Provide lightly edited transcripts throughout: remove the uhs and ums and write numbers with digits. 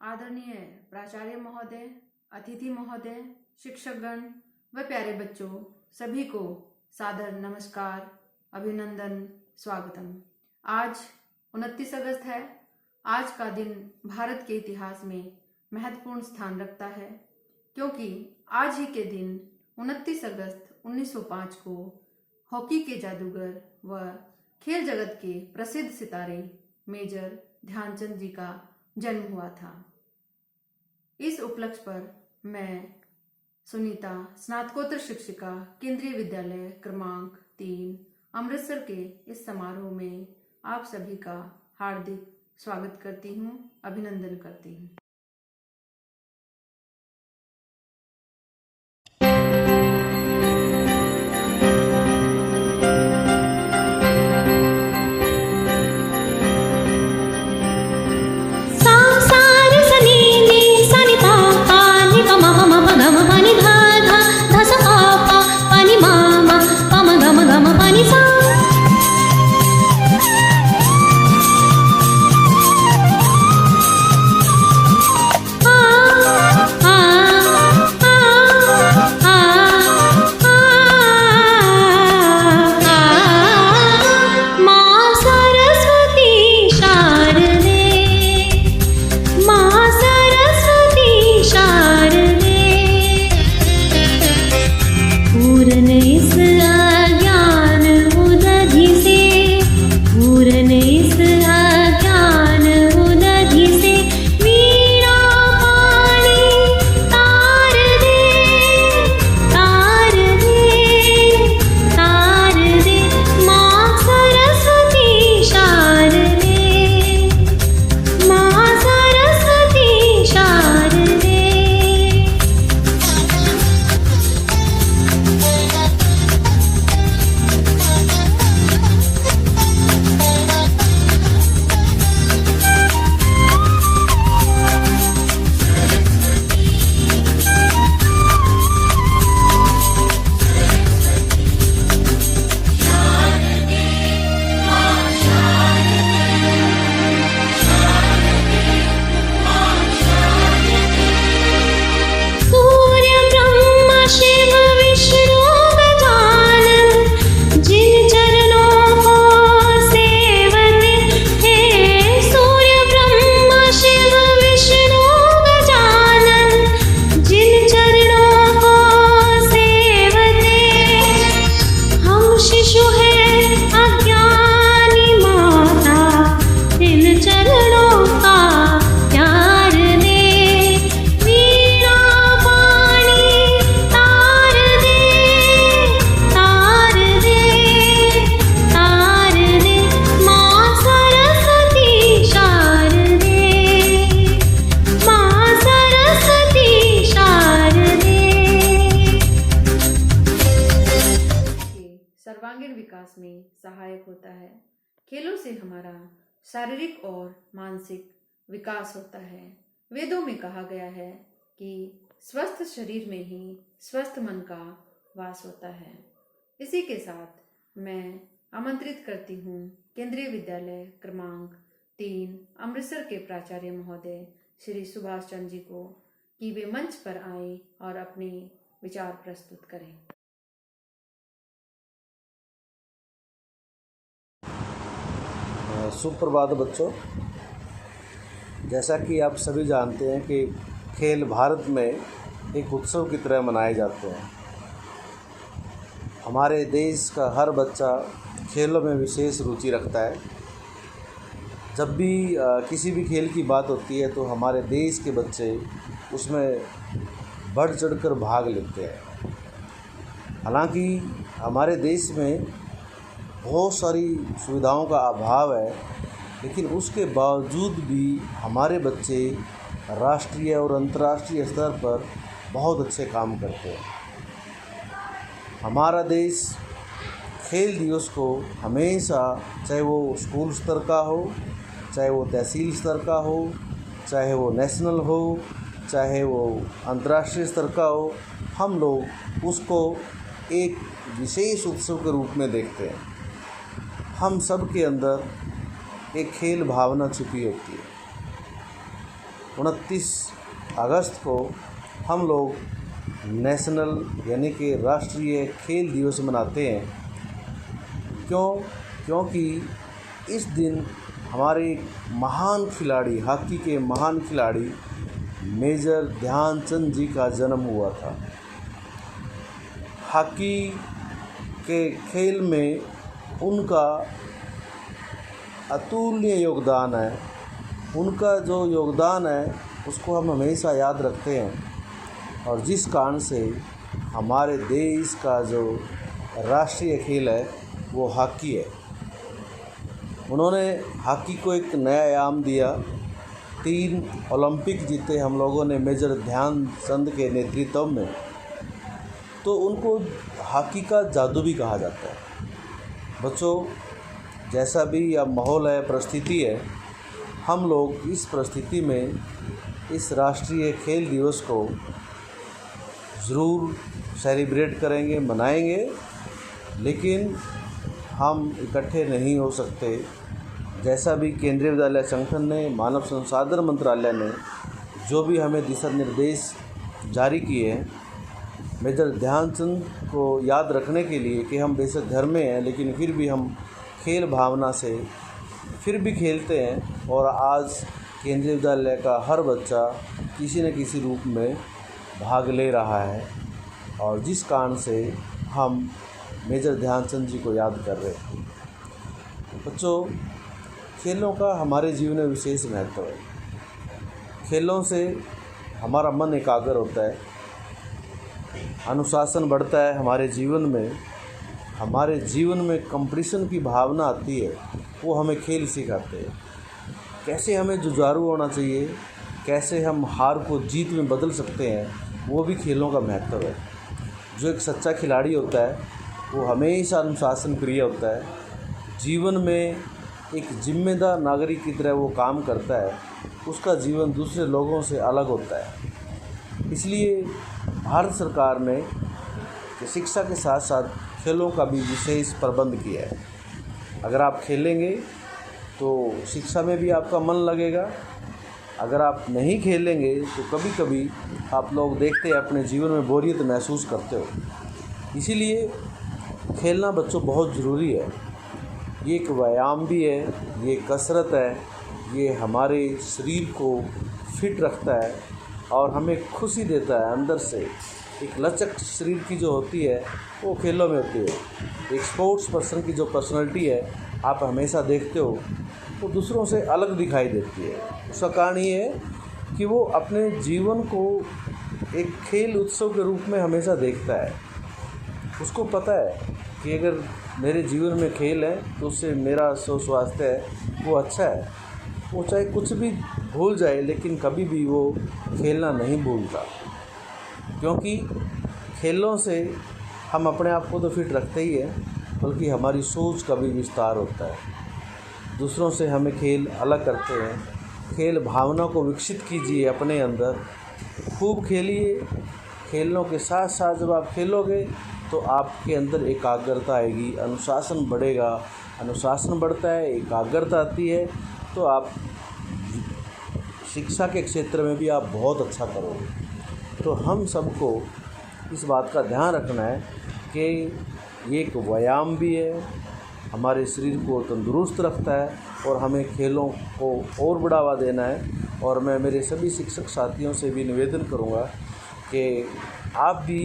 आदरणीय प्राचार्य महोदय, अतिथि महोदय, शिक्षकगण व प्यारे बच्चों, सभी को सादर नमस्कार, अभिनंदन, स्वागतम। आज 29 अगस्त है। आज का दिन भारत के इतिहास में महत्वपूर्ण स्थान रखता है, क्योंकि आज ही के दिन 29 अगस्त 1905 को हॉकी के जादूगर व खेल जगत के प्रसिद्ध सितारे मेजर ध्यानचंद जी का जन्म हुआ था। इस उपलक्ष्य पर मैं सुनीता, स्नातकोत्तर शिक्षिका, केंद्रीय विद्यालय क्रमांक 3 अमृतसर के इस समारोह में आप सभी का हार्दिक स्वागत करती हूँ, अभिनंदन करती हूँ। सर्वांगीण विकास में सहायक होता है। खेलों से हमारा शारीरिक और मानसिक विकास होता है। वेदों में कहा गया है कि स्वस्थ शरीर में ही स्वस्थ मन का वास होता है। इसी के साथ मैं आमंत्रित करती हूँ केंद्रीय विद्यालय क्रमांक 3 अमृतसर के प्राचार्य महोदय श्री सुभाष चंद्र जी को कि वे मंच पर आए और अपने विचार प्रस्तुत करें। सुप्रभात बच्चों, जैसा कि आप सभी जानते हैं कि खेल भारत में एक उत्सव की तरह मनाए जाते हैं। हमारे देश का हर बच्चा खेलों में विशेष रुचि रखता है। जब भी किसी भी खेल की बात होती है तो हमारे देश के बच्चे उसमें बढ़ चढ़कर भाग लेते हैं। हालांकि हमारे देश में बहुत सारी सुविधाओं का अभाव है, लेकिन उसके बावजूद भी हमारे बच्चे राष्ट्रीय और अंतर्राष्ट्रीय स्तर पर बहुत अच्छे काम करते हैं। हमारा देश खेल दिवस को हमेशा, चाहे वो स्कूल स्तर का हो, चाहे वो तहसील स्तर का हो, चाहे वो नेशनल हो, चाहे वो अंतर्राष्ट्रीय स्तर का हो, हम लोग उसको एक विशेष उत्सव के रूप में देखते हैं। हम सब के अंदर एक खेल भावना छुपी होती है। 29 अगस्त को हम लोग नेशनल यानी कि राष्ट्रीय खेल दिवस मनाते हैं। क्योंकि इस दिन हमारे महान खिलाड़ी, हॉकी के महान खिलाड़ी मेजर ध्यानचंद जी का जन्म हुआ था। हॉकी के खेल में उनका अतुलनीय योगदान है। उनका जो योगदान है उसको हम हमेशा याद रखते हैं, और जिस कारण से हमारे देश का जो राष्ट्रीय खेल है वो हॉकी है। उन्होंने हॉकी को एक नया आयाम दिया। 3 ओलंपिक जीते हम लोगों ने मेजर ध्यानचंद के नेतृत्व में, तो उनको हॉकी का जादू भी कहा जाता है। बच्चों, जैसा भी अब माहौल है, परिस्थिति है, हम लोग इस परिस्थिति में इस राष्ट्रीय खेल दिवस को ज़रूर सेलिब्रेट करेंगे, मनाएंगे, लेकिन हम इकट्ठे नहीं हो सकते। जैसा भी केंद्रीय विद्यालय संगठन ने, मानव संसाधन मंत्रालय ने जो भी हमें दिशा निर्देश जारी किए हैं मेजर ध्यानचंद को याद रखने के लिए कि हम बेशक घर में हैं लेकिन फिर भी हम खेल भावना से फिर भी खेलते हैं, और आज केंद्रीय विद्यालय का हर बच्चा किसी न किसी रूप में भाग ले रहा है, और जिस कारण से हम मेजर ध्यानचंद जी को याद कर रहे हैं। बच्चों, खेलों का हमारे जीवन में विशेष महत्व है। खेलों से हमारा मन एकाग्र होता है, अनुशासन बढ़ता है हमारे जीवन में कंपटीशन की भावना आती है। वो हमें खेल सिखाते हैं कैसे हमें जुझारू होना चाहिए, कैसे हम हार को जीत में बदल सकते हैं, वो भी खेलों का महत्व है। जो एक सच्चा खिलाड़ी होता है वो हमेशा अनुशासन प्रिय होता है, जीवन में एक जिम्मेदार नागरिक की तरह वो काम करता है, उसका जीवन दूसरे लोगों से अलग होता है। इसलिए भारत सरकार ने शिक्षा के साथ साथ खेलों का भी विशेष प्रबंध किया है। अगर आप खेलेंगे तो शिक्षा में भी आपका मन लगेगा, अगर आप नहीं खेलेंगे तो कभी कभी आप लोग देखते हैं अपने जीवन में बोरियत महसूस करते हो। इसीलिए खेलना बच्चों बहुत ज़रूरी है। ये एक व्यायाम भी है, ये कसरत है, ये हमारे शरीर को फिट रखता है और हमें खुशी देता है अंदर से। एक लचक शरीर की जो होती है वो खेलों में होती है। एक स्पोर्ट्स पर्सन की जो पर्सनालिटी है आप हमेशा देखते हो वो दूसरों से अलग दिखाई देती है। उसका कारण ये है कि वो अपने जीवन को एक खेल उत्सव के रूप में हमेशा देखता है। उसको पता है कि अगर मेरे जीवन में खेल है तो उससे मेरा स्वास्थ्य है वो अच्छा है। वो चाहे कुछ भी भूल जाए लेकिन कभी भी वो खेलना नहीं भूलता, क्योंकि खेलों से हम अपने आप को तो फिट रखते ही हैं बल्कि हमारी सोच का भी विस्तार होता है। दूसरों से हमें खेल अलग करते हैं। खेल भावना को विकसित कीजिए अपने अंदर, खूब खेलिए। खेलों के साथ साथ जब आप खेलोगे तो आपके अंदर एकाग्रता आएगी, अनुशासन बढ़ेगा। अनुशासन बढ़ता है, एकाग्रता आती है तो आप शिक्षा के क्षेत्र में भी आप बहुत अच्छा करोगे। तो हम सबको इस बात का ध्यान रखना है कि ये एक व्यायाम भी है, हमारे शरीर को तंदुरुस्त रखता है और हमें खेलों को और बढ़ावा देना है। और मैं मेरे सभी शिक्षक साथियों से भी निवेदन करूंगा कि आप भी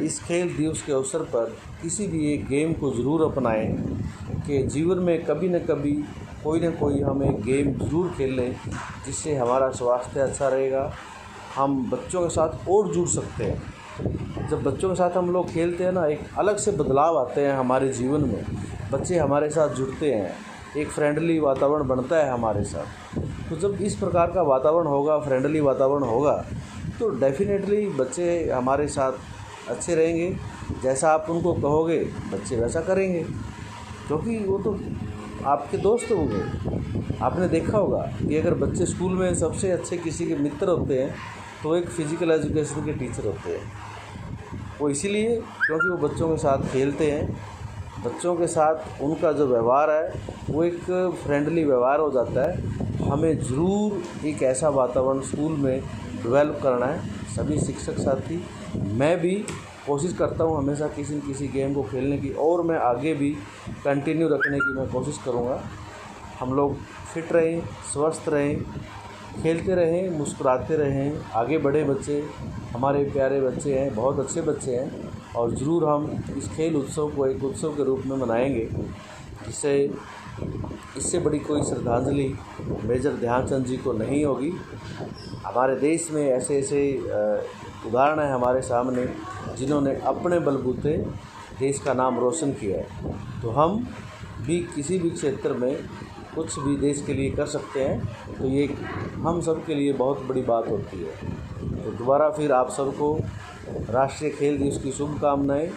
इस खेल दिवस के अवसर पर किसी भी एक गेम को ज़रूर अपनाएं, कि जीवन में कभी न कभी कोई न कोई हम एक गेम ज़रूर खेल लें जिससे हमारा स्वास्थ्य अच्छा रहेगा। हम बच्चों के साथ और जुड़ सकते हैं। जब बच्चों के साथ हम लोग खेलते हैं ना, एक अलग से बदलाव आते हैं हमारे जीवन में। बच्चे हमारे साथ जुड़ते हैं, एक फ्रेंडली वातावरण बनता है हमारे साथ। तो जब इस प्रकार का वातावरण होगा, फ्रेंडली वातावरण होगा, तो डेफिनेटली बच्चे हमारे साथ अच्छे रहेंगे। जैसा आप उनको कहोगे बच्चे वैसा करेंगे, क्योंकि वो तो आपके दोस्त होंगे। आपने देखा होगा कि अगर बच्चे स्कूल में सबसे अच्छे किसी के मित्र होते हैं तो एक फ़िज़िकल एजुकेशन के टीचर होते हैं। वो इसीलिए क्योंकि वो बच्चों के साथ खेलते हैं, बच्चों के साथ उनका जो व्यवहार है वो एक फ्रेंडली व्यवहार हो जाता है। हमें ज़रूर एक ऐसा वातावरण स्कूल में डेवलप करना है। सभी शिक्षक साथी, मैं भी कोशिश करता हूँ हमेशा किसी न किसी गेम को खेलने की, और मैं आगे भी कंटिन्यू रखने की मैं कोशिश करूँगा। हम लोग फिट रहें, स्वस्थ रहें, खेलते रहें, मुस्कुराते रहें, आगे बढ़े बच्चे, हमारे प्यारे बच्चे हैं, बहुत अच्छे बच्चे हैं, और ज़रूर हम इस खेल उत्सव को एक उत्सव के रूप में मनाएंगे, जिससे इससे बड़ी कोई श्रद्धांजलि मेजर ध्यानचंद जी को नहीं होगी। हमारे देश में ऐसे ऐसे उदाहरण हैं हमारे सामने जिन्होंने अपने बलबूते देश का नाम रोशन किया है। तो हम भी किसी भी क्षेत्र में कुछ भी देश के लिए कर सकते हैं, तो ये हम सब के लिए बहुत बड़ी बात होती है। तो दोबारा फिर आप सबको राष्ट्रीय खेल दिवस की शुभकामनाएं।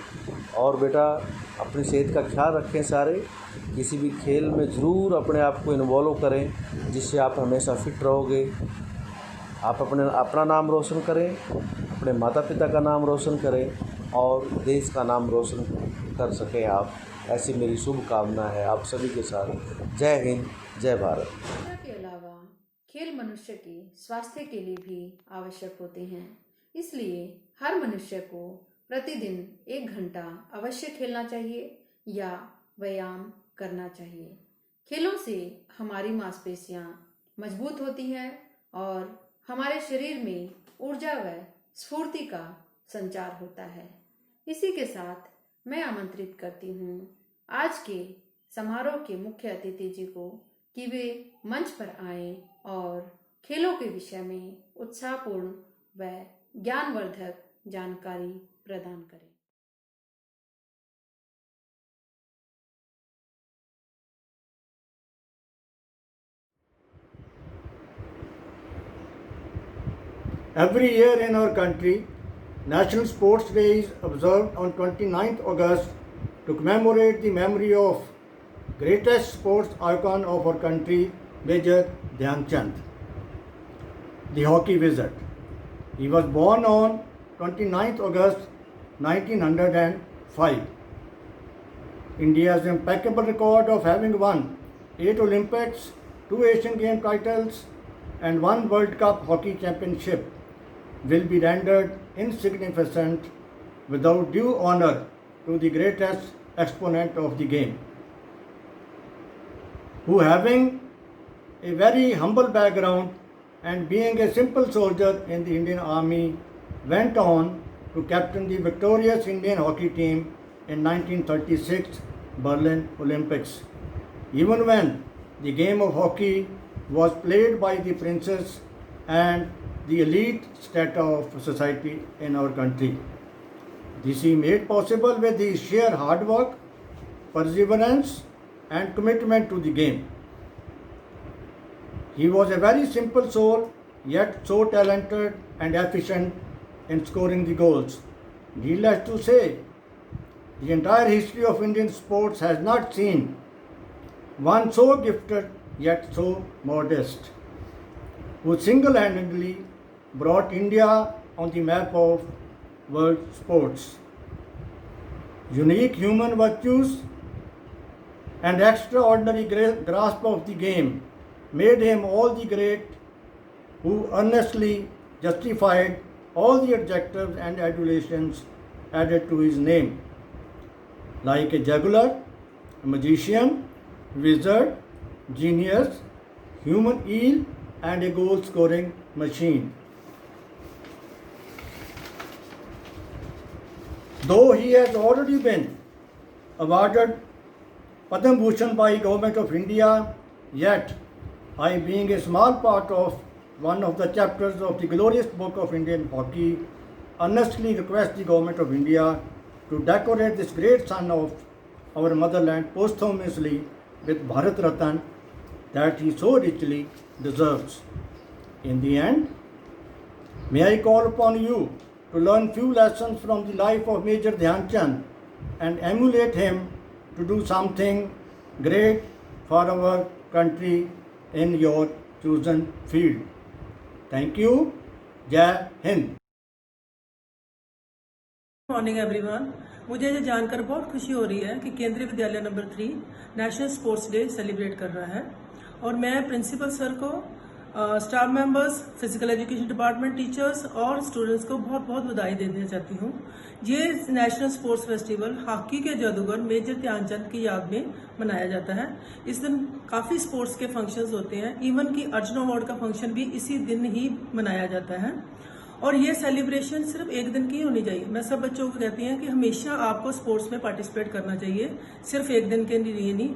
और बेटा, अपनी सेहत का ख्याल रखें सारे, किसी भी खेल में ज़रूर अपने आप को इन्वॉल्व करें, जिससे आप हमेशा फिट रहोगे। आप अपना नाम रोशन करें, अपने माता पिता का नाम रोशन करें, और देश का नाम रोशन कर सकें आप। ऐसी मेरी शुभकामना है आप सभी के साथ। जय हिंद, जय भारत। के अलावा खेल मनुष्य के स्वास्थ्य के लिए भी आवश्यक होते हैं, इसलिए हर मनुष्य को प्रतिदिन 1 घंटा अवश्य खेलना चाहिए या व्यायाम करना चाहिए। खेलों से हमारी मांसपेशियां मजबूत होती हैं और हमारे शरीर में ऊर्जा व स्फूर्ति का संचार होता है। इसी के साथ मैं आमंत्रित करती हूँ आज के समारोह के मुख्य अतिथि जी को कि वे मंच पर आएं और खेलों के विषय में उत्साहपूर्ण व ज्ञानवर्धक जानकारी प्रदान करें। Every year in our country, National Sports Day is observed on 29th August to commemorate the memory of greatest sports icon of our country, Major Dhyan Chand, the hockey wizard. He was born on 29th August 1905. India's impeccable record of having won 8 Olympics, 2 Asian Games titles, and 1 World Cup hockey championship will be rendered insignificant without due honor to the greatest exponent of the game, who, having a very humble background and being a simple soldier in the Indian Army, went on to captain the victorious Indian hockey team in 1936 Berlin Olympics. Even when the game of hockey was played by the princes and the elite strata of society in our country. This he made possible with his sheer hard work, perseverance, and commitment to the game. He was a very simple soul, yet so talented and efficient in scoring the goals. Needless to say, the entire history of Indian sports has not seen one so gifted yet so modest, who single-handedly brought India on the map of world sports. Unique human virtues and extraordinary grasp of the game made him all the great who earnestly justified all the adjectives and adulations added to his name, like a juggler, a magician, wizard, genius, human eel, and a goal-scoring machine. Though he has already been awarded Padma Bhushan by Government of India, yet I, being a small part of one of the chapters of the glorious book of Indian hockey, earnestly request the Government of India to decorate this great son of our motherland posthumously with Bharat Ratna that he so richly deserves. In the end, may I call upon you to learn few lessons from the life of Major Dhyan Chand and emulate him to do something great for our country in your chosen field. Thank you. Jai Hind. Morning everyone. मुझे ये जानकर बहुत खुशी हो रही है कि केंद्रीय विद्यालय number 3 national sports day celebrate कर रहा है और मैं प्रिंसिपल सर को, staff members, physical education department teachers और स्टूडेंट्स को बहुत बहुत बधाई देना चाहती हूँ। ये नेशनल स्पोर्ट्स फेस्टिवल हॉकी के जादूगर मेजर ध्यानचंद की याद में मनाया जाता है। इस दिन काफ़ी स्पोर्ट्स के फंक्शंस होते हैं, इवन कि अर्जुन अवार्ड का फंक्शन भी इसी दिन ही मनाया जाता है। और ये सेलिब्रेशन सिर्फ एक दिन की होनी चाहिए। मैं सब बच्चों को कहती हैं कि हमेशा आपको स्पोर्ट्स में पार्टिसिपेट करना चाहिए, सिर्फ एक दिन के लिए नहीं।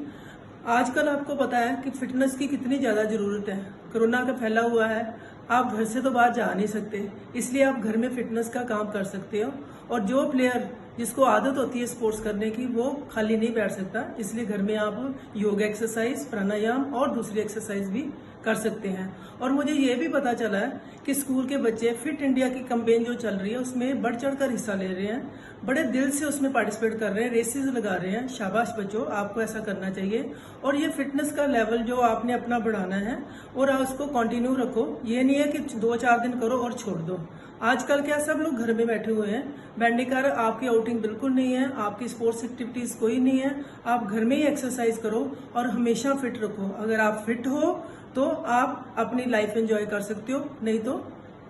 आजकल आपको पता है कि फिटनेस की कितनी ज़्यादा ज़रूरत है। कोरोना का फैला हुआ है, आप घर से तो बाहर जा नहीं सकते, इसलिए आप घर में फिटनेस का काम कर सकते हो। और जो प्लेयर जिसको आदत होती है स्पोर्ट्स करने की, वो खाली नहीं बैठ सकता, इसलिए घर में आप योगा एक्सरसाइज, प्राणायाम और दूसरी एक्सरसाइज भी कर सकते हैं। और मुझे ये भी पता चला है कि स्कूल के बच्चे फिट इंडिया की कैंपेन जो चल रही है उसमें बढ़ चढ़कर हिस्सा ले रहे हैं, बड़े दिल से उसमें पार्टिसिपेट कर रहे हैं, रेसेस लगा रहे हैं। शाबाश बच्चों, आपको ऐसा करना चाहिए। और ये फिटनेस का लेवल जो आपने अपना बढ़ाना है और आप उसको कंटिन्यू रखो। ये नहीं है कि 2-4 दिन करो और छोड़ दो। आजकल क्या सब लोग घर में बैठे हुए हैं, बैडमिंटन आपकी आउटिंग बिल्कुल नहीं है, आपकी स्पोर्ट्स एक्टिविटीज कोई नहीं है। आप घर में ही एक्सरसाइज करो और हमेशा फिट रखो। अगर आप फिट हो तो आप अपनी लाइफ एंजॉय कर सकते हो, नहीं तो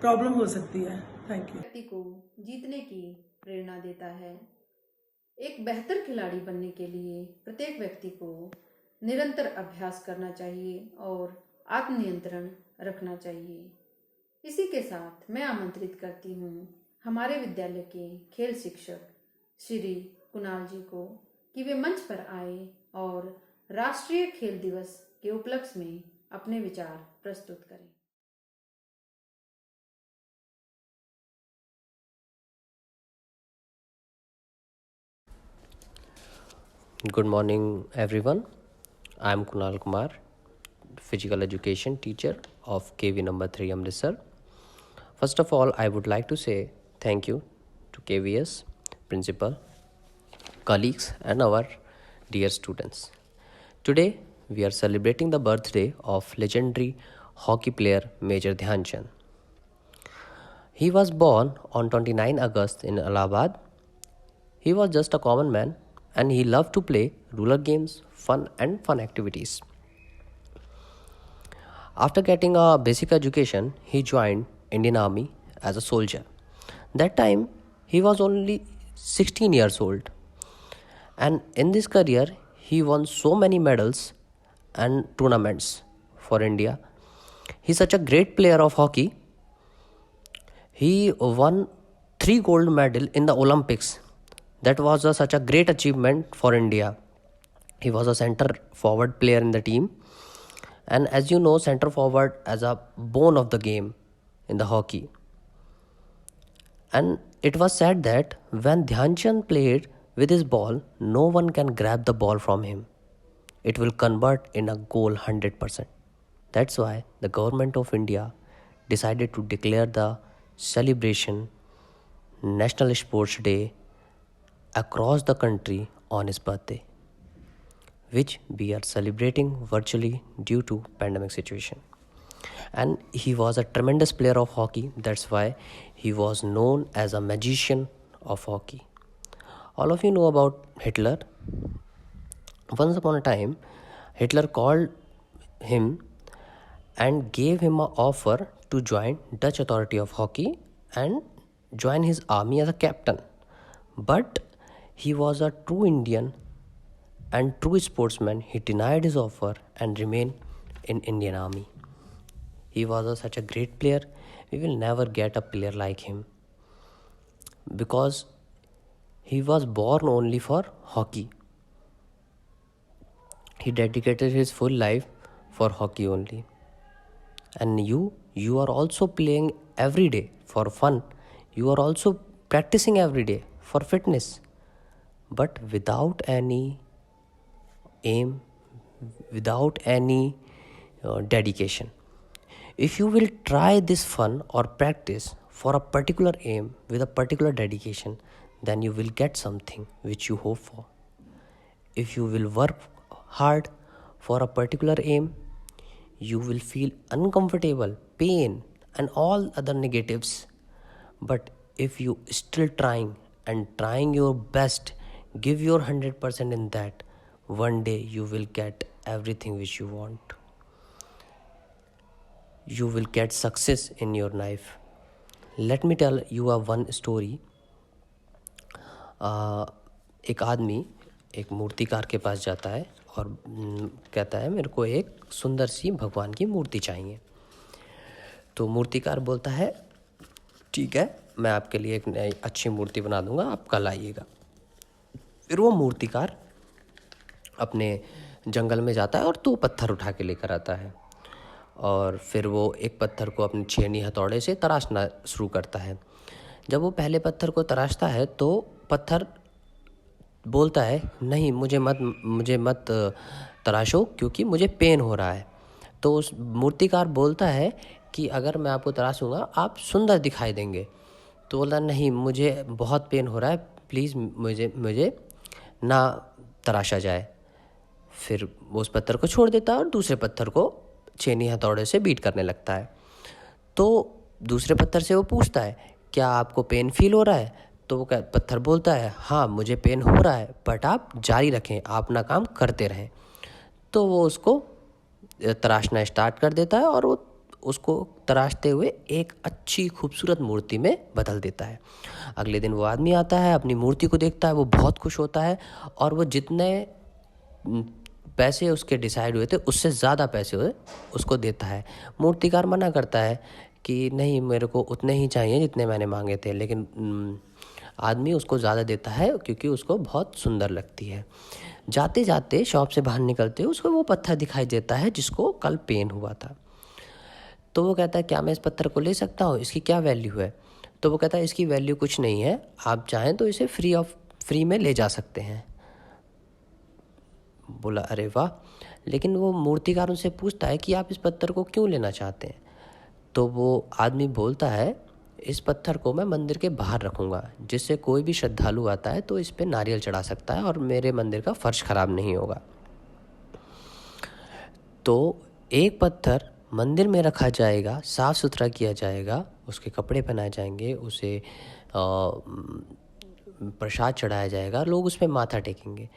प्रॉब्लम हो सकती है। Thank you. व्यक्ति को जीतने की प्रेरणा देता है। एक बेहतर खिलाड़ी बनने के लिए प्रत्येक व्यक्ति को निरंतर अभ्यास करना चाहिए और आत्मनियंत्रण रखना चाहिए। इसी के साथ मैं आमंत्रित करती हूँ हमारे विद्यालय के खेल शिक्षक श्री कुणाल जी को कि वे मंच पर आए और राष्ट्रीय खेल दिवस के उपलक्ष्य में अपने विचार प्रस्तुत करें। Good morning, everyone. I am Kunal Kumar, physical education teacher of KV number 3 Amritsar. First of all, I would like to say thank you to KVS, principal, colleagues, and our dear students. Today, we are celebrating the birthday of legendary hockey player Major Dhyanchand. He was born on 29 August in Allahabad. He was just a common man and he loved to play rural games, fun activities. After getting a basic education, he joined Indian Army as a soldier. That time, he was only 16 years old. And in this career, he won so many medals and tournaments for India. He's such a great player of hockey. He won 3 gold medals in the Olympics. That was such a great achievement for India. He was a center forward player in the team. And as you know, center forward as a bone of the game in the hockey. And it was said that when Dhyanchand played with his ball, no one can grab the ball from him. It will convert in a goal 100%. That's why the government of India decided to declare the celebration National Sports Day across the country on his birthday, which we are celebrating virtually due to pandemic situation. And he was a tremendous player of hockey. That's why he was known as a magician of hockey. All of you know about Hitler. Once upon a time, Hitler called him and gave him an offer to join Dutch authority of hockey and join his army as a captain. But he was a true Indian and true sportsman. He denied his offer and remained in Indian Army. He was such a great player. We will never get a player like him because he was born only for hockey. He dedicated his full life for hockey only. And you are also playing every day for fun. You are also practicing every day for fitness, but without any aim, without any dedication. If you will try this fun or practice for a particular aim with a particular dedication, then you will get something which you hope for. If you will work hard for a particular aim, you will feel uncomfortable, pain, and all other negatives. But if you still trying your best, give your 100% in that, one day you will get everything which you want. you will get success in your life. Let me tell you a one story. एक आदमी एक मूर्तिकार के पास जाता है और कहता है मेरे को एक सुंदर सी भगवान की मूर्ति चाहिए। तो मूर्तिकार बोलता है ठीक है, मैं आपके लिए एक नई अच्छी मूर्ति बना दूंगा, आप कल आइएगा। फिर वो मूर्तिकार अपने जंगल में जाता है और 2 पत्थर उठा के लेकर आता है और फिर वो एक पत्थर को अपनी छेनी हथौड़े से तराशना शुरू करता है। जब वो पहले पत्थर को तराशता है तो पत्थर बोलता है नहीं, मुझे मत तराशो क्योंकि मुझे पेन हो रहा है। तो उस मूर्तिकार बोलता है कि अगर मैं आपको तराशूँगा आप सुंदर दिखाई देंगे। तो बोला नहीं, मुझे बहुत पेन हो रहा है, प्लीज़ मुझे ना तराशा जाए। फिर वो उस पत्थर को छोड़ देता है और दूसरे पत्थर को छेनी हथौड़े से बीट करने लगता है। तो दूसरे पत्थर से वो पूछता है क्या आपको पेन फील हो रहा है? तो वो पत्थर बोलता है हाँ मुझे पेन हो रहा है, बट आप जारी रखें, आप अपना काम करते रहें। तो वो उसको तराशना स्टार्ट कर देता है और वो उसको तराशते हुए एक अच्छी खूबसूरत मूर्ति में बदल देता है। अगले दिन वो आदमी आता है, अपनी मूर्ति को देखता है, वो बहुत खुश होता है और वो जितने पैसे उसके डिसाइड हुए थे उससे ज़्यादा पैसे उसको देता है। मूर्तिकार मना करता है कि नहीं, मेरे को उतने ही चाहिए जितने मैंने मांगे थे, लेकिन आदमी उसको ज़्यादा देता है क्योंकि उसको बहुत सुंदर लगती है। जाते जाते शॉप से बाहर निकलते उसको वो पत्थर दिखाई देता है जिसको कल पेन हुआ था। तो वो कहता है क्या मैं इस पत्थर को ले सकता हूँ, इसकी क्या वैल्यू है? तो वो कहता है इसकी वैल्यू कुछ नहीं है, आप चाहें तो इसे फ्री में ले जा सकते हैं। बोला अरे वाह। लेकिन वो मूर्तिकार उनसे पूछता है कि आप इस पत्थर को क्यों लेना चाहते हैं? तो वो आदमी बोलता है इस पत्थर को मैं मंदिर के बाहर रखूँगा, जिससे कोई भी श्रद्धालु आता है तो इस पे नारियल चढ़ा सकता है और मेरे मंदिर का फर्श खराब नहीं होगा। तो एक पत्थर मंदिर में रखा जाएगा, साफ़ सुथरा किया जाएगा, उसके कपड़े पहनाए जाएंगे, उसे प्रसाद चढ़ाया जाएगा, लोग उस पर माथा टेकेंगे।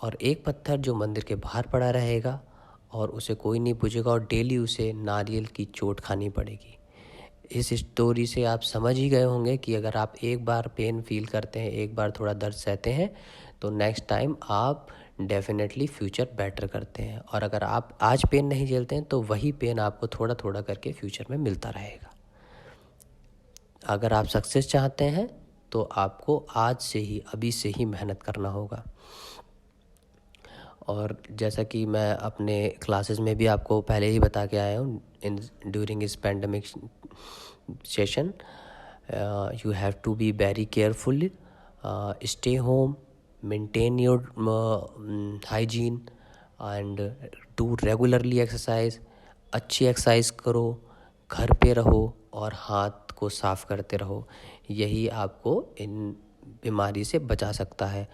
और एक पत्थर जो मंदिर के बाहर पड़ा रहेगा और उसे कोई नहीं पूछेगा और डेली उसे नारियल की चोट खानी पड़ेगी। इस स्टोरी से आप समझ ही गए होंगे कि अगर आप एक बार पेन फील करते हैं, एक बार थोड़ा दर्द सहते हैं, तो नेक्स्ट टाइम आप डेफिनेटली फ्यूचर बेटर करते हैं। और अगर आप आज पेन नहीं झेलते हैं तो वही पेन आपको थोड़ा थोड़ा करके फ्यूचर में मिलता रहेगा। अगर आप सक्सेस चाहते हैं तो आपको आज से ही, अभी से ही मेहनत करना होगा। और जैसा कि मैं अपने क्लासेस में भी आपको पहले ही बता के आया हूँ, ड्यूरिंग इस pandemic session you have to be very careful, stay home, maintain your hygiene and do regularly exercise। अच्छी एक्सरसाइज करो, घर पे रहो और हाथ को साफ़ करते रहो, यही आपको इन बीमारी से बचा सकता है।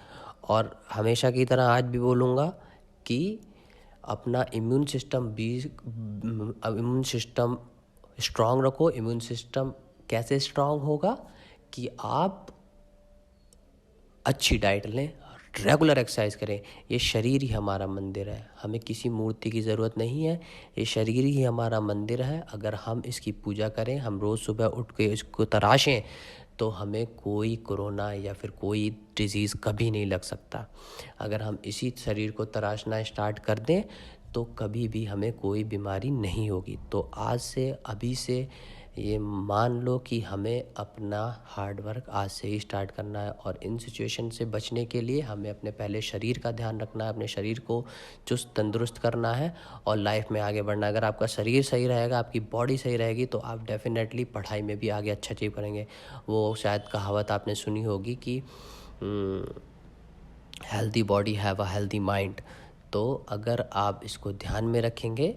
और हमेशा की तरह आज भी बोलूँगा कि अपना इम्यून सिस्टम स्ट्रॉन्ग रखो। इम्यून सिस्टम कैसे स्ट्रॉन्ग होगा कि आप अच्छी डाइट लें, रेगुलर एक्सरसाइज करें। ये शरीर ही हमारा मंदिर है, हमें किसी मूर्ति की ज़रूरत नहीं है, ये शरीर ही हमारा मंदिर है। अगर हम इसकी पूजा करें, हम रोज़ सुबह उठ के इसको तराशें, तो हमें कोई कोरोना या फिर कोई डिजीज़ कभी नहीं लग सकता। अगर हम इसी शरीर को तराशना स्टार्ट कर दें तो कभी भी हमें कोई बीमारी नहीं होगी। तो आज से, अभी से ये मान लो कि हमें अपना हार्ड वर्क आज से ही स्टार्ट करना है। और इन सिचुएशन से बचने के लिए हमें अपने पहले शरीर का ध्यान रखना है, अपने शरीर को चुस्त तंदुरुस्त करना है और लाइफ में आगे बढ़ना है। अगर आपका शरीर सही रहेगा, आपकी बॉडी सही रहेगी, तो आप डेफिनेटली पढ़ाई में भी आगे अच्छा अचीव करेंगे। वो शायद कहावत आपने सुनी होगी कि healthy body have a healthy mind. तो अगर आप इसको ध्यान में रखेंगे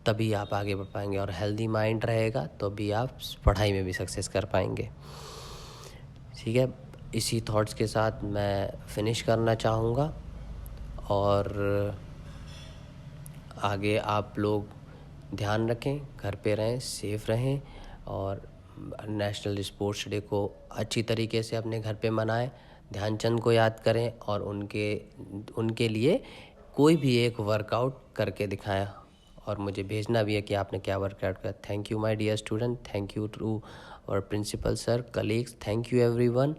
तभी आप आगे बढ़ पाएंगे, और हेल्दी माइंड रहेगा तो भी आप पढ़ाई में भी सक्सेस कर पाएंगे। ठीक है, इसी थॉट्स के साथ मैं फिनिश करना चाहूँगा। और आगे आप लोग ध्यान रखें, घर पे रहें, सेफ रहें और नेशनल स्पोर्ट्स डे को अच्छी तरीके से अपने घर पे मनाएं। ध्यानचंद को याद करें और उनके लिए कोई भी एक वर्कआउट करके दिखाएं। और मुझे भेजना भी है कि आपने क्या वर्कआउट किया। Thank you my dear student, thank you to our principal sir, colleagues, thank you everyone.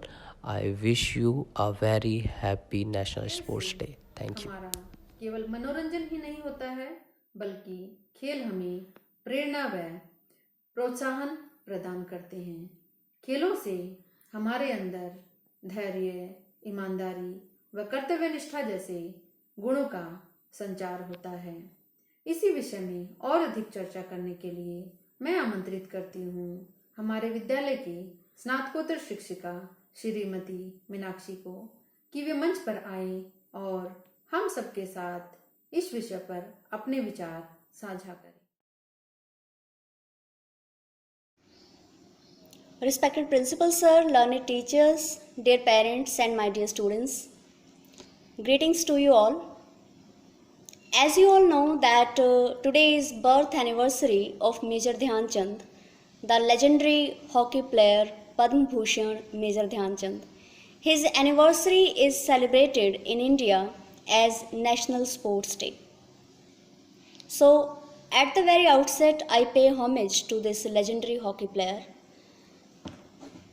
I wish you a very happy national sports day. Thank you. हमारा केवल मनोरंजन ही नहीं होता है, बल्कि खेल हमें प्रेरणा व प्रोत्साहन प्रदान करते हैं। खेलों से हमारे अंदर धैर्य, ईमानदारी व कर्तव्य निष्ठा जैसे गुणों का संचार होता है। इसी विषय में और अधिक चर्चा करने के लिए मैं आमंत्रित करती हूँ हमारे विद्यालय की स्नातकोत्तर शिक्षिका श्रीमती मीनाक्षी को कि वे मंच पर आए और हम सबके साथ इस विषय पर अपने विचार साझा करें। Respected Principal Sir, learned teachers, dear parents and my dear students, greetings to you all. As you all know that today is birth anniversary of Major Dhyan Chand, the legendary hockey player Padma Bhushan Major Dhyan Chand. His anniversary is celebrated in India as National Sports Day. So, at the very outset, I pay homage to this legendary hockey player.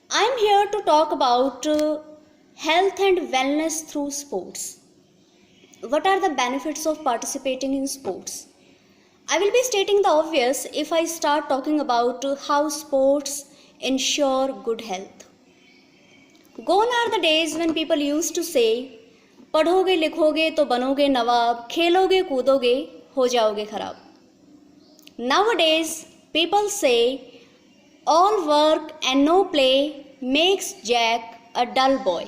I am here to talk about health and wellness through sports. What are the benefits of participating in sports? I will be stating the obvious if I start talking about how sports ensure good health. Gone are the days when people used to say, पढ़ोगे लिखोगे तो बनोगे नवाब, खेलोगे कूदोगे हो जाओगे खराब. Nowadays, people say, all work and no play makes Jack a dull boy.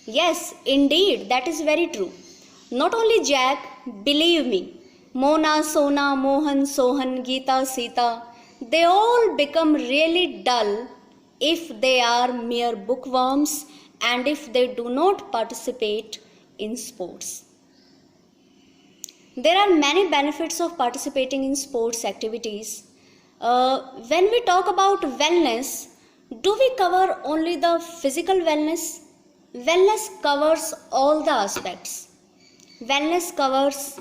Yes, indeed, that is very true. Not only Jack, believe me, Mona, Sona, Mohan, Sohan, Geeta, Sita, they all become really dull if they are mere bookworms and if they do not participate in sports. There are many benefits of participating in sports activities. When we talk about wellness, do we cover only the physical wellness? Wellness covers all the aspects. Wellness covers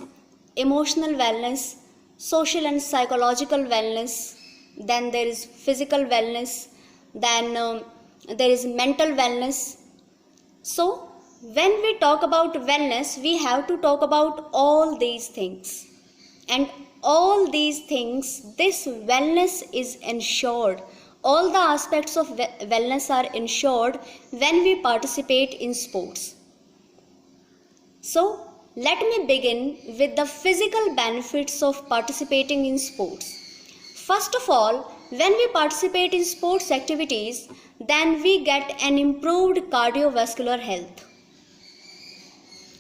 emotional wellness, social and psychological wellness, then there is physical wellness, then there is mental wellness. So, when we talk about wellness, we have to talk about all these things. And all these things, this wellness is ensured. All the aspects of wellness are ensured when we participate in sports. So, let me begin with the physical benefits of participating in sports. First of all, when we participate in sports activities, then we get an improved cardiovascular health.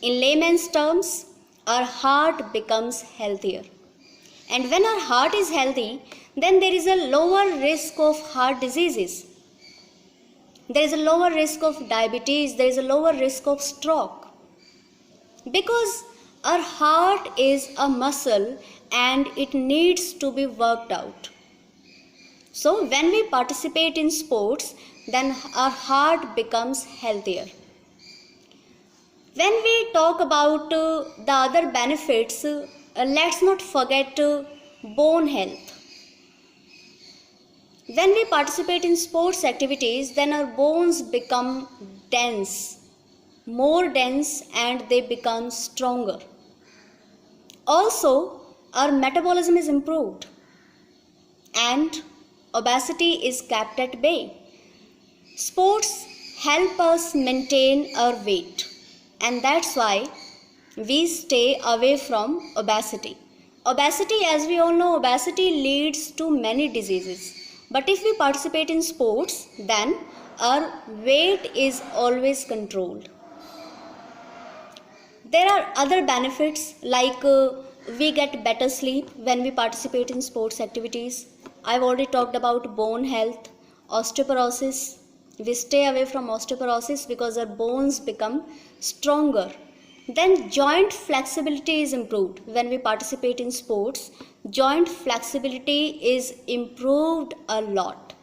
In layman's terms, our heart becomes healthier. And when our heart is healthy, then there is a lower risk of heart diseases. There is a lower risk of diabetes, there is a lower risk of stroke. Because our heart is a muscle and it needs to be worked out. So when we participate in sports, then our heart becomes healthier. When we talk about the other benefits, let's not forget bone health. When we participate in sports activities, then our bones become dense, more dense, and they become stronger. Also, our metabolism is improved and obesity is kept at bay. Sports help us maintain our weight, and that's why we stay away from obesity. Obesity, as we all know, obesity leads to many diseases. But if we participate in sports, then our weight is always controlled. There are other benefits like we get better sleep when we participate in sports activities. I've already talked about bone health, osteoporosis. We stay away from osteoporosis because our bones become stronger. Then joint flexibility is improved when we participate in sports. Joint flexibility is improved a lot.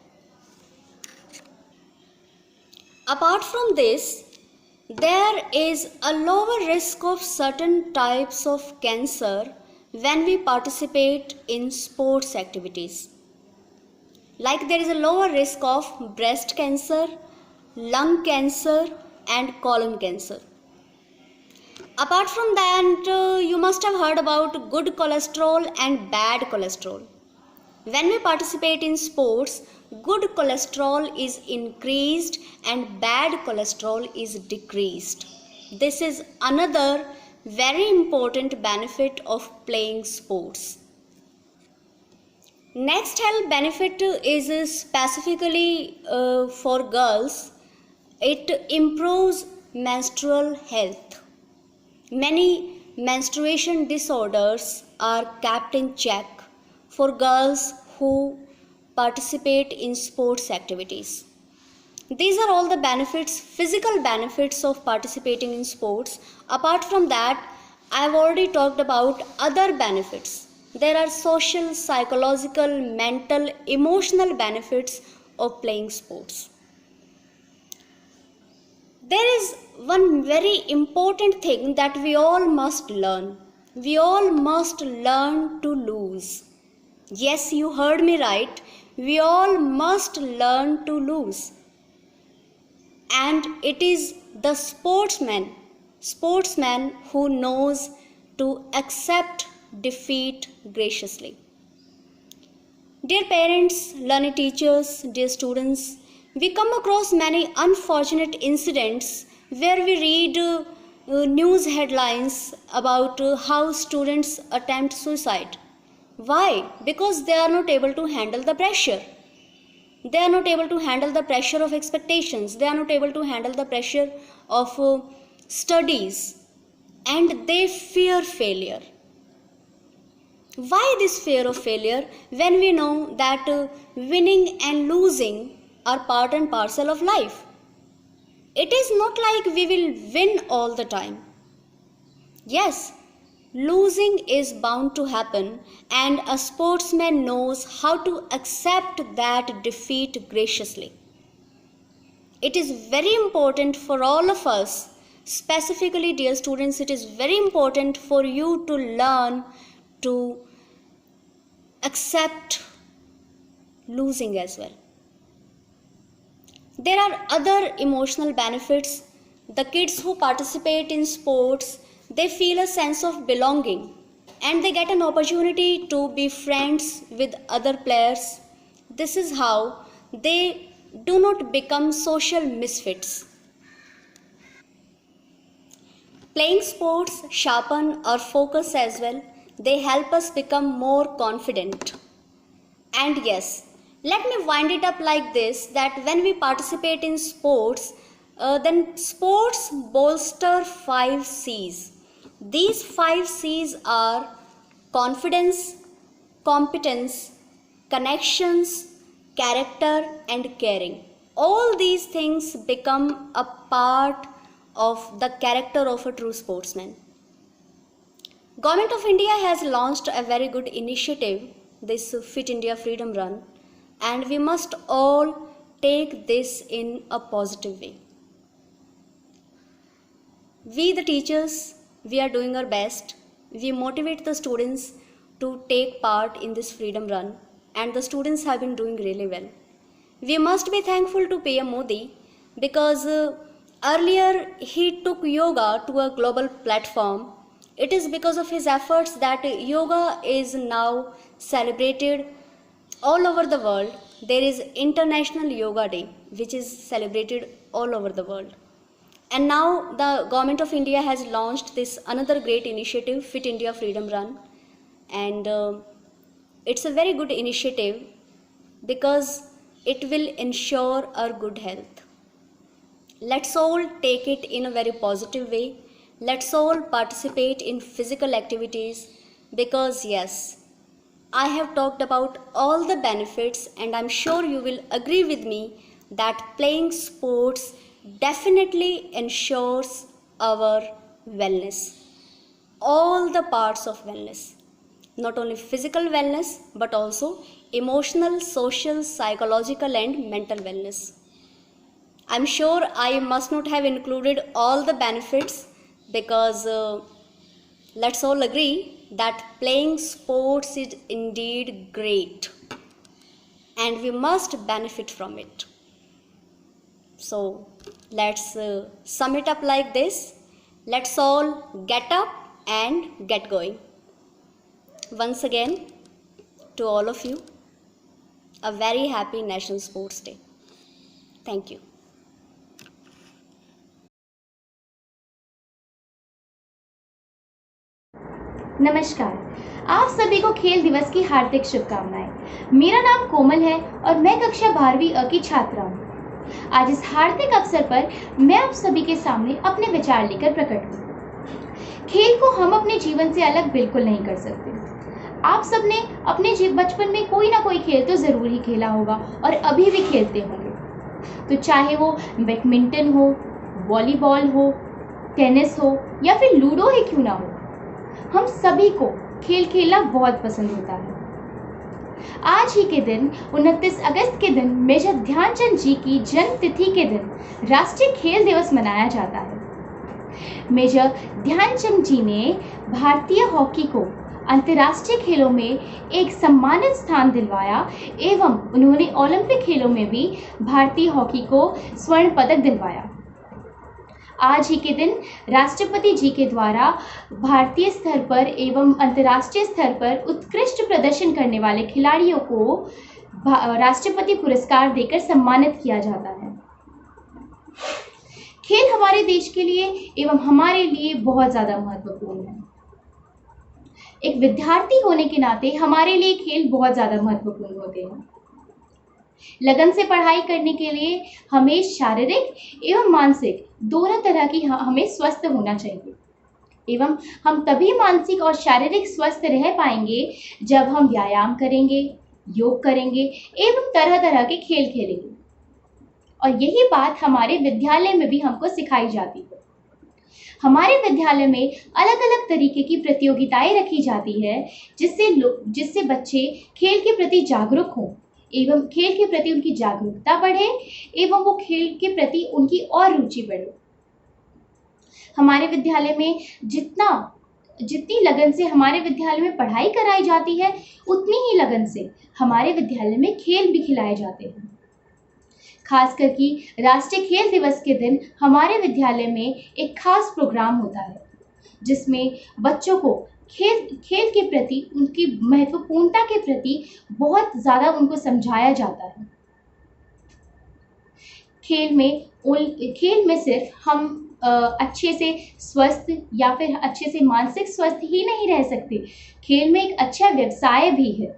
Apart from this, there is a lower risk of certain types of cancer when we participate in sports activities. Like there is a lower risk of breast cancer, lung cancer, and colon cancer. Apart from that, you must have heard about good cholesterol and bad cholesterol. When we participate in sports, good cholesterol is increased and bad cholesterol is decreased. This is another very important benefit of playing sports. Next health benefit is specifically for girls. It improves menstrual health. Many menstruation disorders are kept in check for girls who participate in sports activities. These are all the benefits, physical benefits of participating in sports. Apart from that, I have already talked about other benefits. There are social, psychological, mental, emotional benefits of playing sports. There is one very important thing that we all must learn. We all must learn to lose. Yes, you heard me right. We all must learn to lose. And it is the sportsman who knows to accept defeat graciously. Dear parents, learning teachers, dear students, we come across many unfortunate incidents where we read news headlines about how students attempt suicide. Why? Because they are not able to handle the pressure. They are not able to handle the pressure of expectations. They are not able to handle the pressure of studies. And they fear failure. Why this fear of failure when we know that winning and losing are part and parcel of life? It is not like we will win all the time. Yes, losing is bound to happen, and a sportsman knows how to accept that defeat graciously. It is very important for all of us, specifically dear students, it is very important for you to learn to accept losing as well. There are other emotional benefits. The kids who participate in sports, they feel a sense of belonging and they get an opportunity to be friends with other players. This is how they do not become social misfits. Playing sports sharpen our focus as well. They help us become more confident. And yes, let me wind it up like this, that when we participate in sports, then sports bolster 5 C's. These 5 C's are confidence, competence, connections, character and caring. All these things become a part of the character of a true sportsman. Government of India has launched a very good initiative, this Fit India Freedom Run, and we must all take this in a positive way. We the teachers, we are doing our best. We motivate the students to take part in this freedom run, and the students have been doing really well. We must be thankful to PM Modi because earlier he took yoga to a global platform. It is because of his efforts that yoga is now celebrated all over the world. There is International Yoga Day, which is celebrated all over the world. And now the Government of India has launched this another great initiative, Fit India Freedom Run. And it's a very good initiative because it will ensure our good health. Let's all take it in a very positive way. Let's all participate in physical activities because yes, I have talked about all the benefits and I'm sure you will agree with me that playing sports definitely ensures our wellness. All the parts of wellness. Not only physical wellness but also emotional, social, psychological and mental wellness. I'm sure I must not have included all the benefits because let's all agree that playing sports is indeed great and we must benefit from it. So let's sum it up like this. Let's all get up and get going. Once again, to all of you, a very happy National Sports Day. Thank you. नमस्कार, आप सभी को खेल दिवस की हार्दिक शुभकामनाएं। मेरा नाम कोमल है और मैं कक्षा 12वीं अ की छात्रा हूँ। आज इस हार्दिक अवसर पर मैं आप सभी के सामने अपने विचार लेकर प्रकट हूँ। खेल को हम अपने जीवन से अलग बिल्कुल नहीं कर सकते। आप सबने अपने बचपन में कोई ना कोई खेल तो ज़रूर ही खेला होगा और अभी भी खेलते होंगे। तो चाहे वो बैडमिंटन हो, वॉलीबॉल हो, टेनिस हो या फिर लूडो ही क्यों ना हो, हम सभी को खेल खेलना बहुत पसंद होता है। आज ही के दिन 29 अगस्त के दिन मेजर ध्यानचंद जी की जन्म तिथि के दिन राष्ट्रीय खेल दिवस मनाया जाता है। मेजर ध्यानचंद जी ने भारतीय हॉकी को अंतर्राष्ट्रीय खेलों में एक सम्मानित स्थान दिलवाया एवं उन्होंने ओलंपिक खेलों में भी भारतीय हॉकी को स्वर्ण पदक दिलवाया। आज ही के दिन राष्ट्रपति जी के द्वारा भारतीय स्तर पर एवं अंतर्राष्ट्रीय स्तर पर उत्कृष्ट प्रदर्शन करने वाले खिलाड़ियों को राष्ट्रपति पुरस्कार देकर सम्मानित किया जाता है। खेल हमारे देश के लिए एवं हमारे लिए बहुत ज़्यादा महत्वपूर्ण है। एक विद्यार्थी होने के नाते हमारे लिए खेल बहुत ज़्यादा महत्वपूर्ण होते हैं। लगन से पढ़ाई करने के लिए हमें शारीरिक एवं मानसिक दोनों तरह की हमें स्वस्थ होना चाहिए एवं हम तभी मानसिक और शारीरिक स्वस्थ रह पाएंगे जब हम व्यायाम करेंगे, योग करेंगे एवं तरह तरह के खेल खेलेंगे। और यही बात हमारे विद्यालय में भी हमको सिखाई जाती है। हमारे विद्यालय में अलग अलग तरीके की प्रतियोगिताएं रखी जाती है जिससे बच्चे खेल के प्रति जागरूक हों एवं खेल के प्रति उनकी जागरूकता बढ़े एवं वो खेल के प्रति उनकी और रुचि बढ़े। हमारे विद्यालय में जितनी लगन से हमारे विद्यालय में पढ़ाई कराई जाती है, उतनी ही लगन से हमारे विद्यालय में खेल भी खिलाए जाते हैं। खासकर कि राष्ट्रीय खेल दिवस के दिन हमारे विद्यालय में एक खास प्रोग्राम होता है जिसमें बच्चों को खेल के प्रति उनकी महत्वपूर्णता के प्रति बहुत ज़्यादा उनको समझाया जाता है। खेल में सिर्फ हम अच्छे से स्वस्थ या फिर अच्छे से मानसिक स्वस्थ ही नहीं रह सकते, खेल में एक अच्छा व्यवसाय भी है।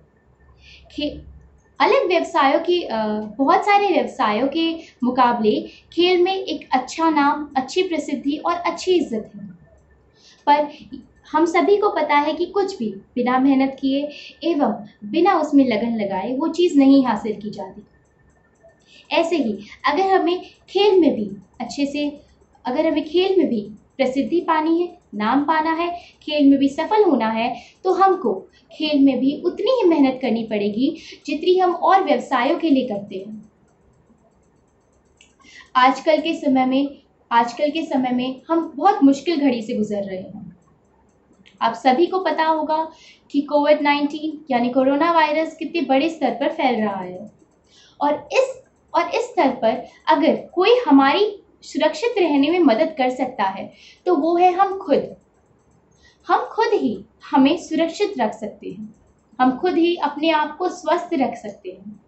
बहुत सारे व्यवसायों के मुकाबले खेल में एक अच्छा नाम, अच्छी प्रसिद्धि और अच्छी इज्जत है। पर हम सभी को पता है कि कुछ भी बिना मेहनत किए एवं बिना उसमें लगन लगाए वो चीज़ नहीं हासिल की जाती। ऐसे ही अगर हमें खेल में भी प्रसिद्धि पानी है, नाम पाना है, खेल में भी सफल होना है, तो हमको खेल में भी उतनी ही मेहनत करनी पड़ेगी जितनी हम और व्यवसायों के लिए करते हैं। आजकल के समय में हम बहुत मुश्किल घड़ी से गुजर रहे हैं। आप सभी को पता होगा कि कोविड-19 यानी कोरोना वायरस कितने बड़े स्तर पर फैल रहा है और इस स्तर पर अगर कोई हमारी सुरक्षित रहने में मदद कर सकता है तो वो है हम खुद ही हमें सुरक्षित रख सकते हैं। हम खुद ही अपने आप को स्वस्थ रख सकते हैं।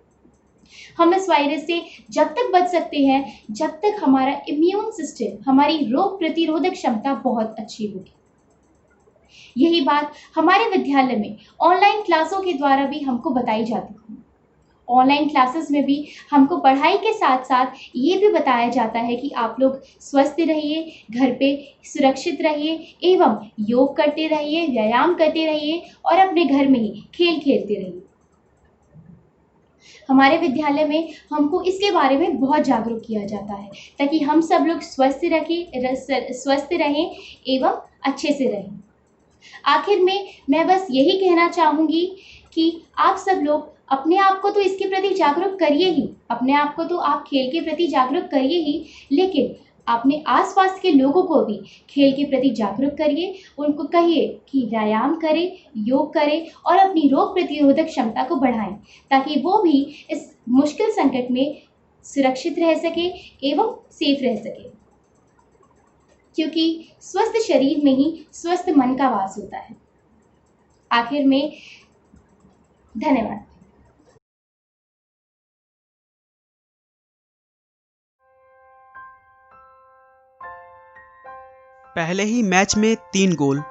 हम इस वायरस से जब तक बच सकते हैं जब तक हमारा इम्यून सिस्टम, हमारी रोग प्रतिरोधक क्षमता बहुत अच्छी होगी। यही बात हमारे विद्यालय में ऑनलाइन क्लासों के द्वारा भी हमको बताई जाती है। ऑनलाइन क्लासेस में भी हमको पढ़ाई के साथ साथ ये भी बताया जाता है कि आप लोग स्वस्थ रहिए, घर पे सुरक्षित रहिए एवं योग करते रहिए, व्यायाम करते रहिए और अपने घर में ही खेल खेलते रहिए। हमारे विद्यालय में हमको इसके बारे में बहुत जागरूक किया जाता है ताकि हम सब लोग स्वस्थ रहें एवं अच्छे से रहें। आखिर में मैं बस यही कहना चाहूँगी कि आप सब लोग अपने आप को तो इसके प्रति जागरूक करिए ही, अपने आप को तो आप खेल के प्रति जागरूक करिए ही, लेकिन अपने आसपास के लोगों को भी खेल के प्रति जागरूक करिए, उनको कहिए कि व्यायाम करें, योग करें और अपनी रोग प्रतिरोधक क्षमता को बढ़ाएं, ताकि वो भी इस मुश्किल संकट में सुरक्षित रह सके एवं सेफ रह सके, क्योंकि स्वस्थ शरीर में ही स्वस्थ मन का वास होता है। आखिर में धन्यवाद। पहले ही मैच में 3 गोल,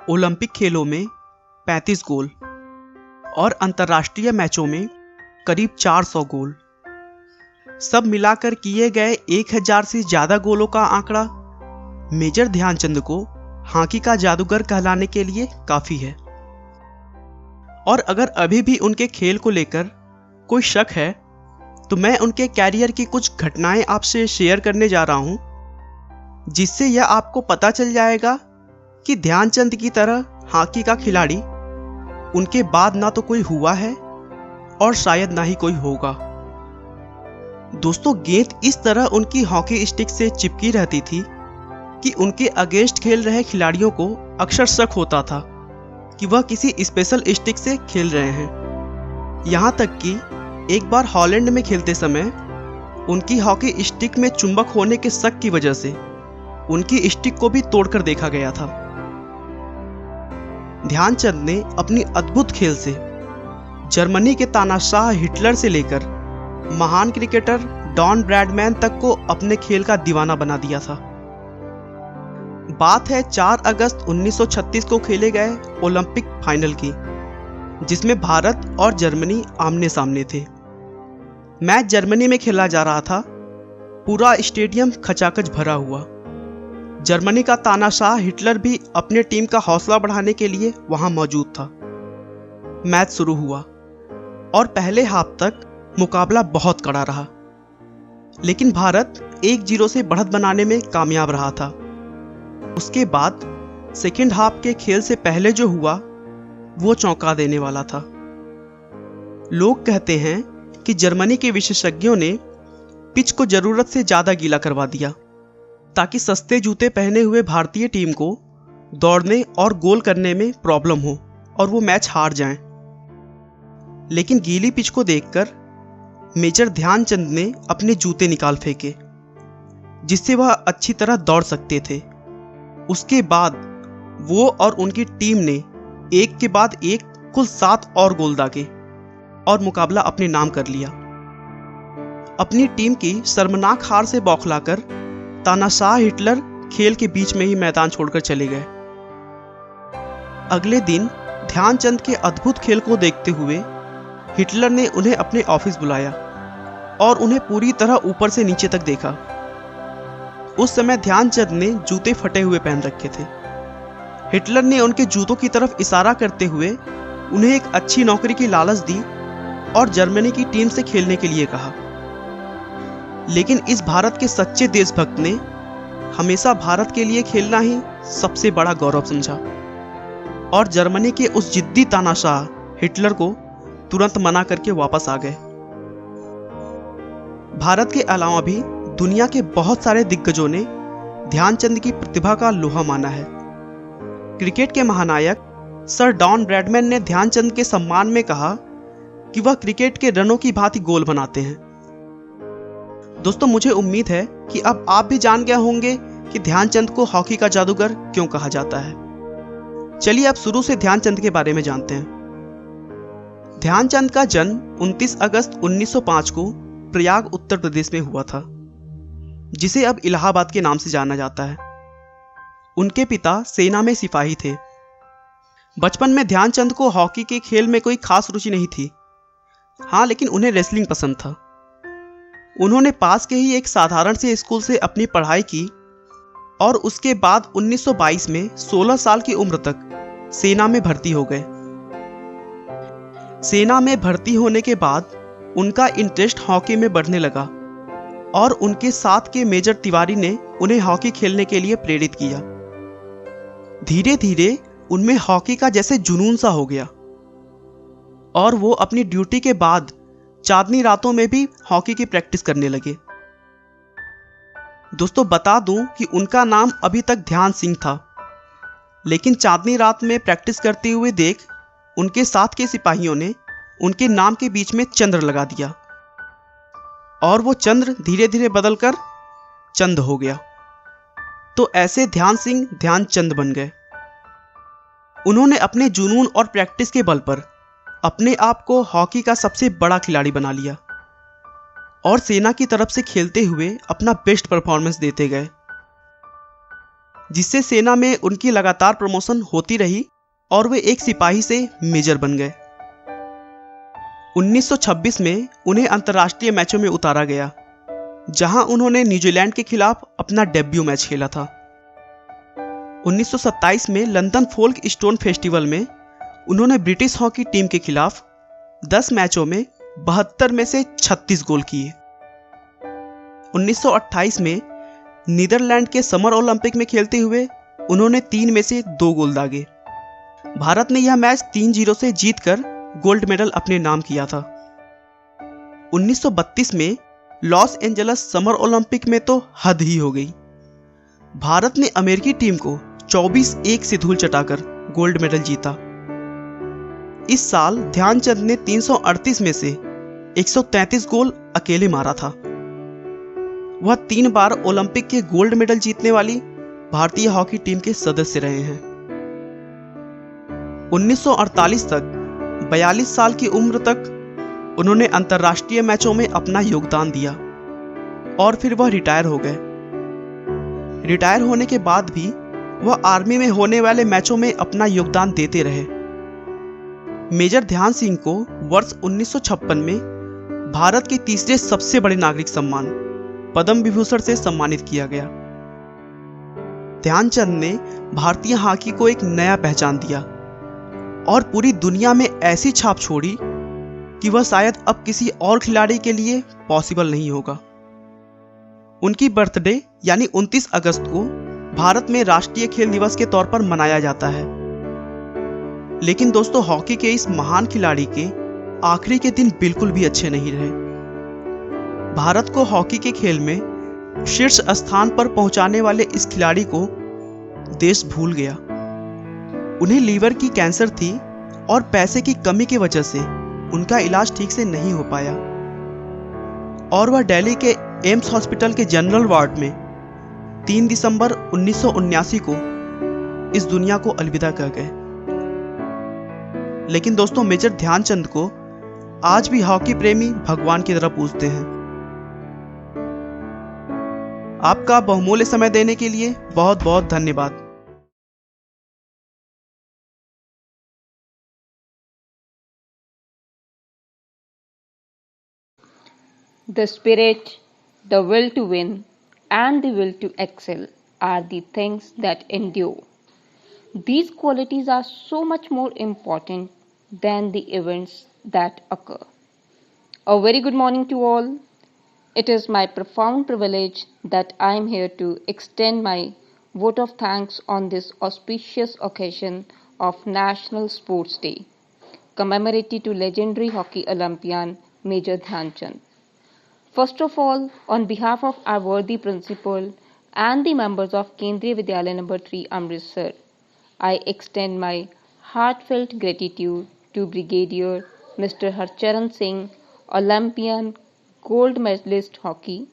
ओलंपिक खेलों में 35 गोल और अंतर्राष्ट्रीय मैचों में करीब 400 गोल। सब मिलाकर किए गए 1000 से ज़्यादा गोलों का आंकड़ा मेजर ध्यानचंद को हॉकी का जादूगर कहलाने के लिए काफ़ी है। और अगर अभी भी उनके खेल को लेकर कोई शक है तो मैं उनके कैरियर की कुछ घटनाएं आपसे शेयर करने जा रहा हूं, जिससे यह आपको पता चल जाएगा कि ध्यानचंद की तरह हॉकी का खिलाड़ी उनके बाद ना तो कोई हुआ है और शायद ना ही कोई होगा। दोस्तों, गेंद इस तरह उनकी हॉकी स्टिक से चिपकी रहती थी कि उनके अगेंस्ट खेल रहे खिलाड़ियों को अक्सर शक होता था कि वह किसी स्पेशल स्टिक से खेल रहे हैं। यहाँ तक कि एक बार हॉलैंड में खेलते समय उनकी हॉकी स्टिक में चुंबक होने के शक की वजह से उनकी स्टिक को भी तोड़कर देखा गया था। ध्यानचंद ने अपनी अद्भुत खेल से जर्मनी के तानाशाह हिटलर से लेकर महान क्रिकेटर डॉन ब्रैडमैन तक को अपने खेल का दीवाना बना दिया था। बात है 4 अगस्त 1936 को खेले गए ओलंपिक फाइनल की, जिसमें भारत और जर्मनी आमने सामने थे। मैच जर्मनी में खेला जा रहा था। पूरा स्टेडियम खचाखच भरा हुआ। जर्मनी का तानाशाह हिटलर भी अपने टीम का हौसला बढ़ाने के लिए वहां मौजूद था। मैच शुरू हुआ और पहले हाफ तक मुकाबला बहुत कड़ा रहा, लेकिन भारत 1-0 से बढ़त बनाने में कामयाब रहा था। उसके बाद सेकेंड हाफ के खेल से पहले जो हुआ वो चौंका देने वाला था। लोग कहते हैं कि जर्मनी के विशेषज्ञों ने पिच को जरूरत से ज्यादा गीला करवा दिया ताकि सस्ते जूते पहने हुए भारतीय टीम को दौड़ने और गोल करने में प्रॉब्लम हो और वो मैच हार जाएं। लेकिन गीली पिच को देखकर मेजर ध्यानचंद ने अपने जूते निकाल फेंके, जिससे वह अच्छी तरह दौड़ सकते थे। उसके बाद वो और उनकी टीम ने एक के बाद एक कुल 7 और गोल दागे और मुकाबला अपने नाम कर लिया। अपनी टीम की शर्मनाक हार से बौखलाकर तानाशाह हिटलर खेल के बीच में ही मैदान छोड़कर चले गए। अगले दिन ध्यानचंद के अद्भुत खेल को देखते हुए हिटलर ने उन्हें अपने ऑफिस बुलाया और उन्हें पूरी तरह ऊपर से नीचे तक देखा। उस समय ध्यानचंद ने जूते फटे हुए पहन रखे थे। हिटलर ने उनके जूतों की तरफ इशारा करते हुए उन्हें एक अच्छी नौकरी की लालच दी और जर्मनी की टीम से खेलने के लिए कहा। लेकिन इस भारत के सच्चे देशभक्त ने हमेशा भारत के लिए खेलना ही सबसे बड़ा गौरव समझा और जर्मनी के उस जिद्दी तानाशाह हिटलर को तुरंत मना करके वापस आ गए। भारत के अलावा भी दुनिया के बहुत सारे दिग्गजों ने ध्यानचंद की प्रतिभा का लोहा माना है। क्रिकेट के महानायक सर डॉन ब्रैडमैन ने ध्यानचंद के सम्मान में कहा कि वह क्रिकेट के रनों की भांति गोल बनाते हैं। दोस्तों, मुझे उम्मीद है कि अब आप भी जान गए होंगे कि ध्यानचंद को हॉकी का जादूगर क्यों कहा जाता है। चलिए अब शुरू से ध्यानचंद के बारे में जानते हैं। ध्यानचंद का जन्म 29 अगस्त 1905 को प्रयाग उत्तर प्रदेश में हुआ था, जिसे अब इलाहाबाद के नाम से जाना जाता है। उनके पिता सेना में सिपाही थे। बचपन में ध्यानचंद को हॉकी के खेल में कोई खास रुचि नहीं थी। हाँ, लेकिन उन्हें रेसलिंग पसंद था। उन्होंने पास के ही एक साधारण से स्कूल से अपनी पढ़ाई की और उसके बाद 1922 में 16 साल की उम्र तक सेना में भर्ती हो गए। सेना में भर्ती होने के बाद उनका इंटरेस्ट हॉकी में बढ़ने लगा और उनके साथ के मेजर तिवारी ने उन्हें हॉकी खेलने के लिए प्रेरित किया। धीरे धीरे उनमें हॉकी का जैसे जुनून सा हो गया और वो अपनी ड्यूटी के बाद चांदनी रातों में भी हॉकी की प्रैक्टिस करने लगे। दोस्तों बता दूं कि उनका नाम अभी तक ध्यान सिंह था, लेकिन चांदनी रात में प्रैक्टिस करते हुए देख उनके साथ के सिपाहियों ने उनके नाम के बीच में चंद्र लगा दिया और वो चंद्र धीरे धीरे बदलकर चंद हो गया। तो ऐसे ध्यान सिंह ध्यानचंद बन गए। उन्होंने अपने जुनून और प्रैक्टिस के बल पर अपने आप को हॉकी का सबसे बड़ा खिलाड़ी बना लिया और सेना की तरफ से खेलते हुए अपना बेस्ट परफॉर्मेंस देते गए, जिससे सेना में उनकी लगातार प्रमोशन होती रही और वे एक सिपाही से मेजर बन गए। 1926 में उन्हें अंतर्राष्ट्रीय मैचों में उतारा गया, जहां उन्होंने न्यूजीलैंड के खिलाफ अपना डेब्यू मैच खेला था। 1927 में लंदन फोल्क स्टोन फेस्टिवल में उन्होंने ब्रिटिश हॉकी टीम के खिलाफ 10 मैचों में 72 में से 36 गोल किए। 1928 में नीदरलैंड के समर ओलंपिक में खेलते हुए उन्होंने 3 में से 2 गोल दागे। भारत ने यह मैच 3-0 से जीतकर गोल्ड मेडल अपने नाम किया था। 1932 में लॉस एंजलस समर ओलंपिक में तो हद ही हो गई। भारत ने अमेरिकी टीम को 24-1 से धूल चटाकर गोल्ड मेडल जीता। इस साल ध्यानचंद ने 338 में से 133 गोल अकेले मारा था। वह 3 बार ओलंपिक के गोल्ड मेडल जीतने वाली भारतीय हॉकी टीम के सदस्य रहे हैं। 1948 तक 42 साल की उम्र तक उन्होंने अंतर्राष्ट्रीय मैचों में अपना योगदान दिया और फिर वह रिटायर हो गए। रिटायर होने के बाद भी वह आर्मी में होने वाले मैचों में अपना योगदान देते रहे। मेजर ध्यान सिंह को वर्ष 1956 में भारत के तीसरे सबसे बड़े नागरिक सम्मान पद्म विभूषण से सम्मानित किया गया। ध्यानचंद ने भारतीय हॉकी को एक नया पहचान दिया और पूरी दुनिया में ऐसी छाप छोड़ी कि वह शायद अब किसी और खिलाड़ी के लिए पॉसिबल नहीं होगा। उनकी बर्थडे यानी 29 अगस्त को भारत में राष्ट्रीय खेल दिवस के तौर पर मनाया जाता है। लेकिन दोस्तों, हॉकी के इस महान खिलाड़ी के आखिरी के दिन बिल्कुल भी अच्छे नहीं रहे। भारत को हॉकी के खेल में शीर्ष स्थान पर पहुंचाने वाले इस खिलाड़ी को देश भूल गया। उन्हें लीवर की कैंसर थी और पैसे की कमी की वजह से उनका इलाज ठीक से नहीं हो पाया और वह दिल्ली के एम्स हॉस्पिटल के जनरल वार्ड में 3 दिसंबर 1979 को इस दुनिया को अलविदा कह गए। लेकिन दोस्तों, मेजर ध्यानचंद को आज भी हॉकी प्रेमी भगवान की तरह पूजते हैं। आपका बहुमूल्य समय देने के लिए बहुत बहुत धन्यवाद। The spirit, the will to win, and the will to excel are the things that endure. These qualities are so much more important than the events that occur. A very good morning to all. It is my profound privilege that I am here to extend my vote of thanks on this auspicious occasion of National Sports Day, commemorative to legendary hockey Olympian Major Dhyanchand. First of all, on behalf of our worthy principal and the members of Kendriya Vidyalaya No. 3 Amritsar, I extend my heartfelt gratitude to Brigadier Mr. Harcharan Singh, Olympian gold medalist hockey,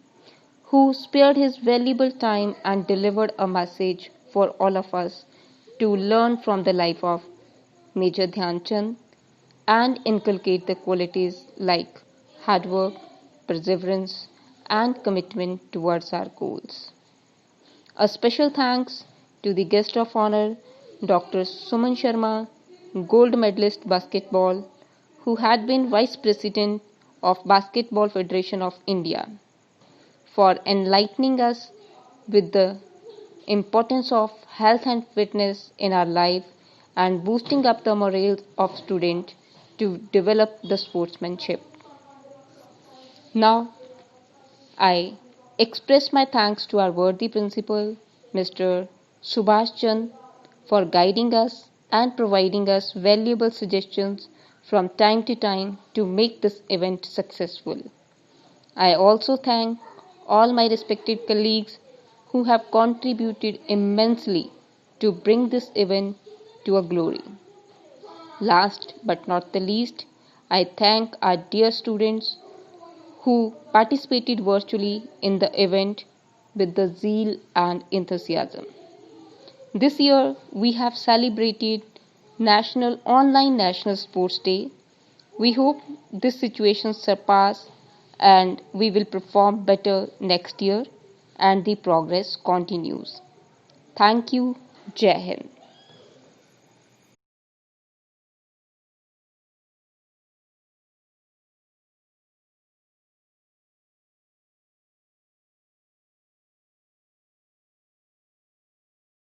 who spared his valuable time and delivered a message for all of us to learn from the life of Major Dhyanchand and inculcate the qualities like hard work, perseverance, and commitment towards our goals. A special thanks to the guest of honor, Dr. Suman Sharma, gold medalist basketball, who had been Vice President of Basketball Federation of India, for enlightening us with the importance of health and fitness in our life and boosting up the morale of students to develop the sportsmanship. Now, I express my thanks to our worthy principal, Mr. Subhash Chand, for guiding us and providing us valuable suggestions from time to time to make this event successful. I also thank all my respected colleagues who have contributed immensely to bring this event to a glory. Last but not the least, I thank our dear students who participated virtually in the event with the zeal and enthusiasm. This year, we have celebrated Online National Sports Day. We hope this situation surpass and we will perform better next year and the progress continues. Thank you. Jai Hind.